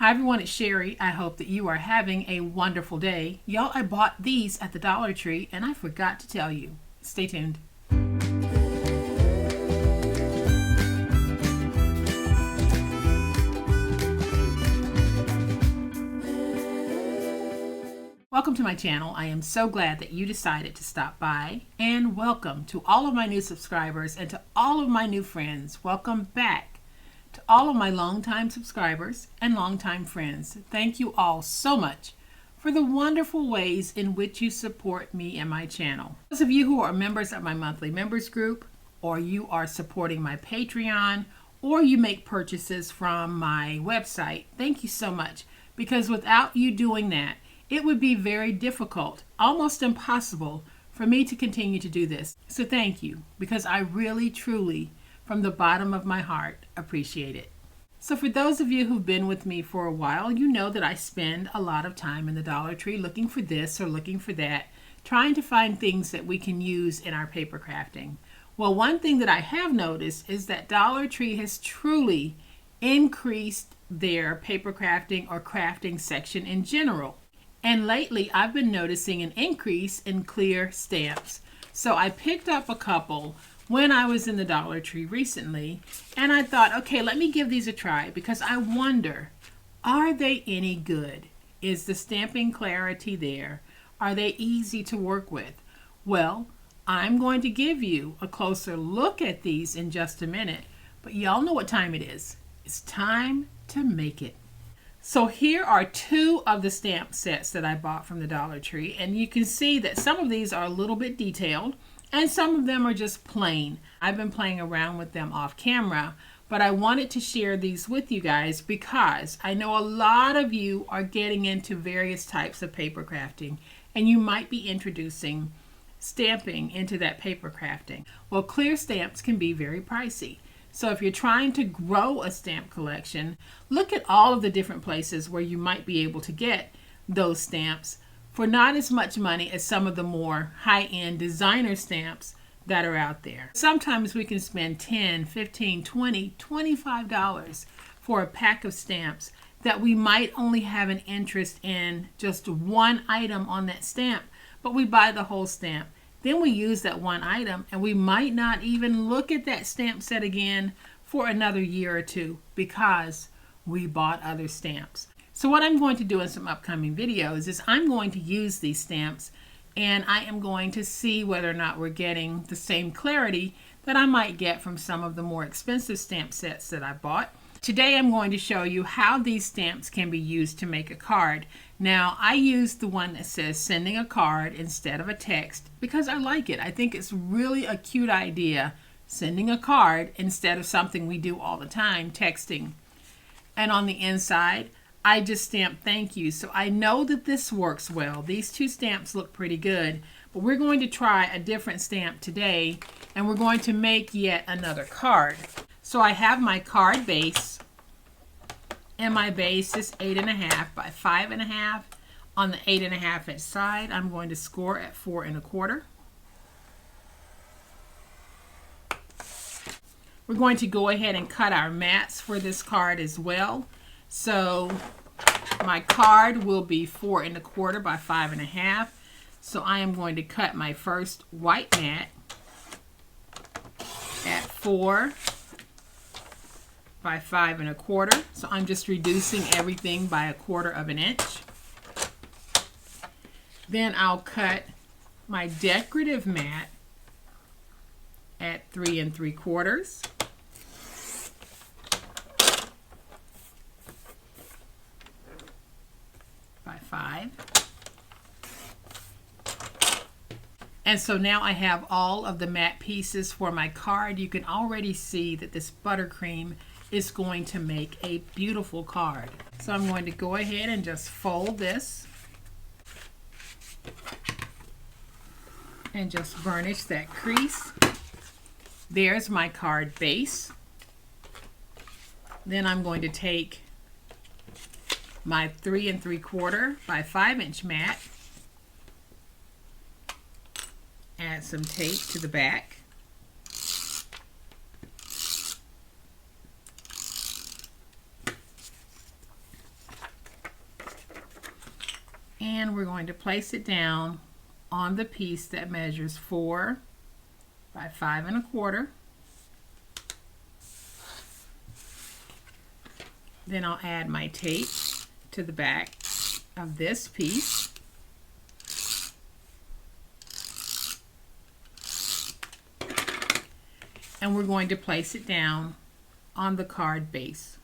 Hi everyone, it's Sherry. I hope that you are having a wonderful day. Y'all, I bought these at the Dollar Tree and I forgot to tell you. Stay tuned. Welcome to my channel. I am so glad that you decided to stop by, and welcome to all of my new subscribers and to all of my new friends. Welcome back to all of my longtime subscribers and longtime friends. Thank you all so much for the wonderful ways in which you support me and my channel. Those of you who are members of my monthly members group, or you are supporting my Patreon, or you make purchases from my website, thank you so much, because without you doing that, it would be very difficult, almost impossible, for me to continue to do this. So thank you, because I really, truly, from the bottom of my heart, appreciate it. So for those of you who've been with me for a while, you know that I spend a lot of time in the Dollar Tree looking for this or looking for that, trying to find things that we can use in our paper crafting. Well, one thing that I have noticed is that Dollar Tree has truly increased their paper crafting or crafting section in general. And lately, I've been noticing an increase in clear stamps. So I picked up a couple when I was in the Dollar Tree recently, and I thought, okay, let me give these a try because I wonder, are they any good? Is the stamping clarity there? Are they easy to work with? Well, I'm going to give you a closer look at these in just a minute, but y'all know what time it is. It's time to make it. So here are two of the stamp sets that I bought from the Dollar Tree, and you can see that some of these are a little bit detailed and some of them are just plain. I've been playing around with them off camera, but I wanted to share these with you guys because I know a lot of you are getting into various types of paper crafting and you might be introducing stamping into that paper crafting. Well, clear stamps can be very pricey. So if you're trying to grow a stamp collection, look at all of the different places where you might be able to get those stamps for not as much money as some of the more high-end designer stamps that are out there. Sometimes we can spend $10, $15, $20, $25 for a pack of stamps that we might only have an interest in just one item on that stamp, but we buy the whole stamp. Then we use that one item and we might not even look at that stamp set again for another year or two because we bought other stamps. So what I'm going to do in some upcoming videos is I'm going to use these stamps and I am going to see whether or not we're getting the same clarity that I might get from some of the more expensive stamp sets that I bought. Today I'm going to show you how these stamps can be used to make a card. Now I used the one that says sending a card instead of a text because I like it. I think it's really a cute idea, sending a card instead of something we do all the time, texting. And on the inside, I just stamped thank you. So I know that this works well. These two stamps look pretty good, but we're going to try a different stamp today and we're going to make yet another card. So I have my card base and my base is 8.5 by 5.5. On the 8.5 inch side, I'm going to score at 4 1/4. We're going to go ahead and cut our mats for this card as well. So my card will be 4 1/4 by 5.5. So I am going to cut my first white mat at 4 by 5 1/4. So I'm just reducing everything by 1/4 inch. Then I'll cut my decorative mat at 3 3/4. By 5. And so now I have all of the matte pieces for my card. You can already see that this buttercream is going to make a beautiful card. So I'm going to go ahead and just fold this and just burnish that crease. There's my card base. Then I'm going to take my 3 3/4 by 5 inch mat, add some tape to the back, And we're going to place it down on the piece that measures 4 by 5 1/4. Then I'll add my tape to the back of this piece. And we're going to place it down on the card base.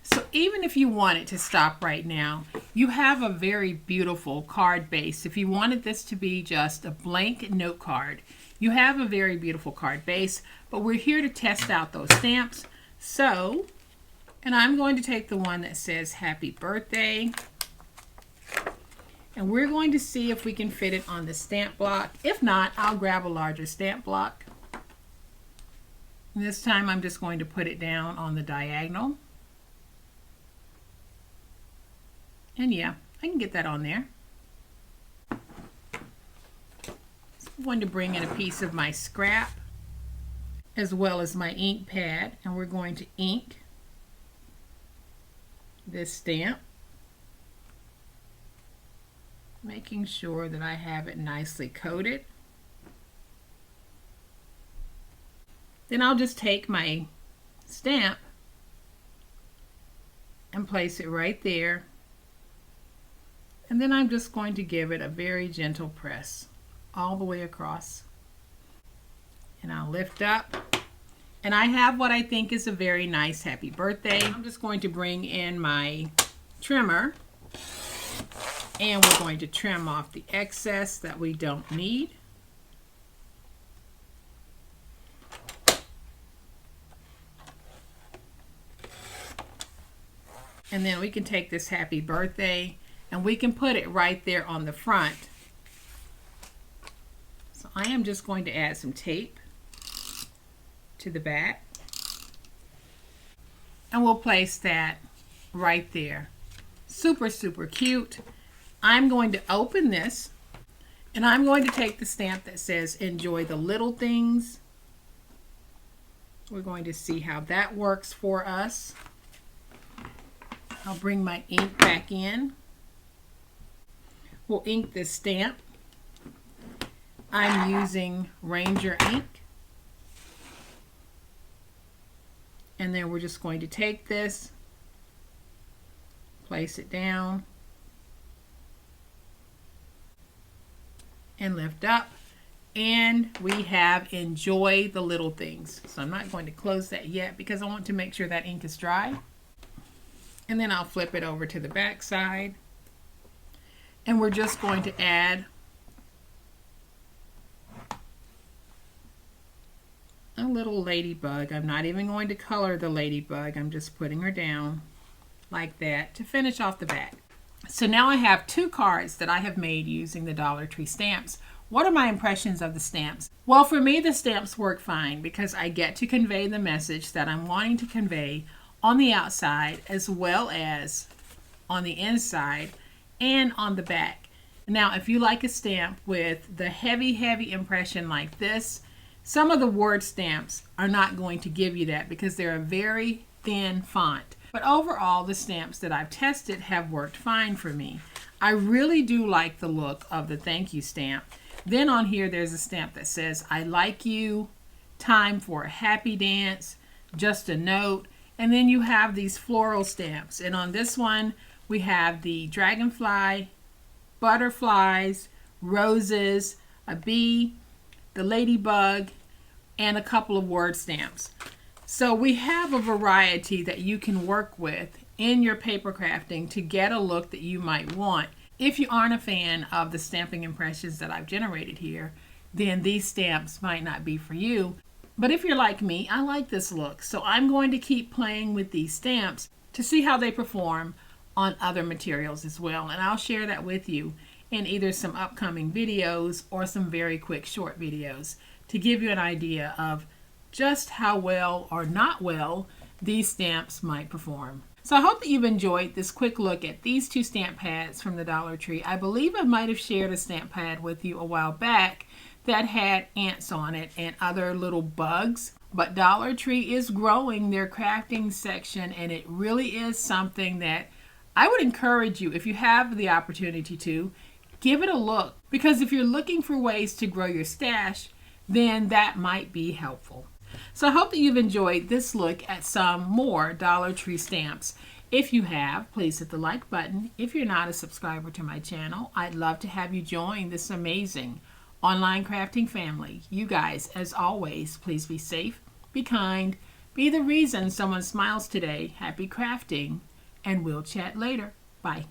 So even if you wanted to stop right now, you have a very beautiful card base. If you wanted this to be just a blank note card, you have a very beautiful card base, but we're here to test out those stamps. And I'm going to take the one that says Happy Birthday, and we're going to see if we can fit it on the stamp block. If not, I'll grab a larger stamp block. And this time I'm just going to put it down on the diagonal. And yeah, I can get that on there. So I'm going to bring in a piece of my scrap as well as my ink pad, and we're going to ink this stamp, making sure that I have it nicely coated. Then I'll just take my stamp and place it right there, and then I'm just going to give it a very gentle press all the way across, and I'll lift up. And I have what I think is a very nice happy birthday. I'm just going to bring in my trimmer, and we're going to trim off the excess that we don't need. And then we can take this happy birthday and we can put it right there on the front. So I am just going to add some tape to the back, and we'll place that right there. Super, super cute. I'm going to open this, and I'm going to take the stamp that says Enjoy the Little Things. We're going to see how that works for us. I'll bring my ink back in. We'll ink this stamp. I'm using Ranger ink. And then we're just going to take this, place it down, and lift up. And we have Enjoy the Little Things. So I'm not going to close that yet because I want to make sure that ink is dry. And then I'll flip it over to the back side. And we're just going to add a little ladybug. I'm not even going to color the ladybug. I'm just putting her down like that to finish off the back. So now I have 2 cards that I have made using the Dollar Tree stamps. What are my impressions of the stamps? Well, for me, the stamps work fine because I get to convey the message that I'm wanting to convey on the outside as well as on the inside and on the back. Now, if you like a stamp with the heavy impression like this, some of the word stamps are not going to give you that because they're a very thin font. But overall, the stamps that I've tested have worked fine for me. I really do like the look of the thank you stamp. Then on here, there's a stamp that says, I like you, time for a happy dance, just a note. And then you have these floral stamps. And on this one, we have the dragonfly, butterflies, roses, a bee, the ladybug, and a couple of word stamps. So we have a variety that you can work with in your paper crafting to get a look that you might want. If you aren't a fan of the stamping impressions that I've generated here, then these stamps might not be for you. But if you're like me, I like this look. So I'm going to keep playing with these stamps to see how they perform on other materials as well. And I'll share that with you in either some upcoming videos or some very quick short videos to give you an idea of just how well or not well these stamps might perform. So I hope that you've enjoyed this quick look at these 2 stamp pads from the Dollar Tree. I believe I might have shared a stamp pad with you a while back that had ants on it and other little bugs. But Dollar Tree is growing their crafting section, and it really is something that I would encourage you, if you have the opportunity to, give it a look. Because if you're looking for ways to grow your stash, then that might be helpful. So I hope that you've enjoyed this look at some more Dollar Tree stamps. If you have, please hit the like button. If you're not a subscriber to my channel, I'd love to have you join this amazing online crafting family. You guys, as always, please be safe, be kind, be the reason someone smiles today. Happy crafting, and we'll chat later. Bye.